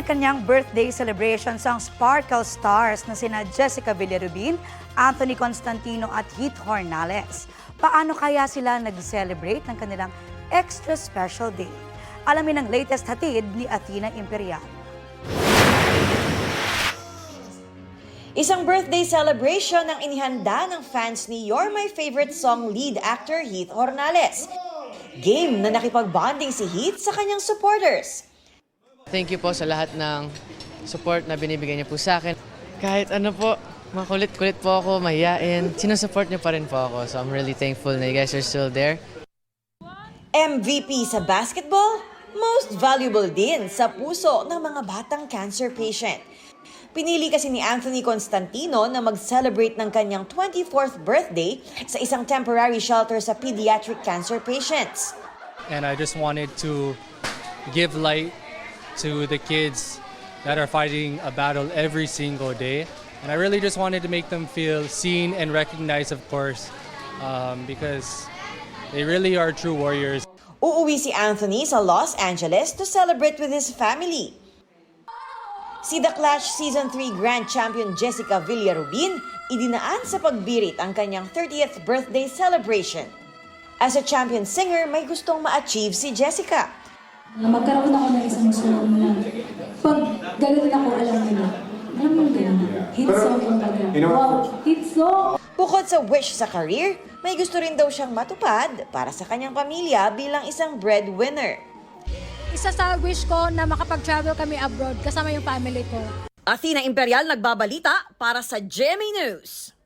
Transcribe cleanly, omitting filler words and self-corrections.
kanya-kanyang birthday celebrations ang Sparkle Stars na sina Jessica Villarubin, Anthony Constantino at Heath Hornales. Paano kaya sila nag-celebrate ng kanilang extra special day? Alamin ang latest hatid ni Athena Imperial. Isang birthday celebration ang inihanda ng fans ni You're My Favorite Song lead actor Heath Hornales. Game na nakipag-bonding si Heath sa kanyang supporters. Thank you po sa lahat ng support na binibigay niyo po sa akin. Kahit ano po, makulit-kulit po ako, mahiyain, sinusupport niyo pa rin po ako. So I'm really thankful na you guys are still there. MVP sa basketball, most valuable din sa puso ng mga batang cancer patient. Pinili kasi ni Anthony Constantino na mag-celebrate ng kanyang 24th birthday sa isang temporary shelter sa pediatric cancer patients. And I just wanted to give light to the kids that are fighting a battle every single day. And I really just wanted to make them feel seen and recognized, of course, because they really are true warriors. Uuwi si Anthony sa Los Angeles to celebrate with his family. Si The Clash Season 3 Grand Champion Jessica Villarubin, idinaan sa pagbirit ang kanyang 30th birthday celebration. As a champion singer, may gustong ma-achieve si Jessica. Magkaroon ako ng isang song na pag gano'n ako, alam mo yung gano'n. Hit song yung pag-gano'n. Wow, hit song! Bukod sa wish sa career, may gusto rin daw siyang matupad para sa kanyang pamilya bilang isang breadwinner. Isa sa wish ko na makapag-travel kami abroad kasama yung family ko. Athena Imperial nagbabalita para sa GMA News.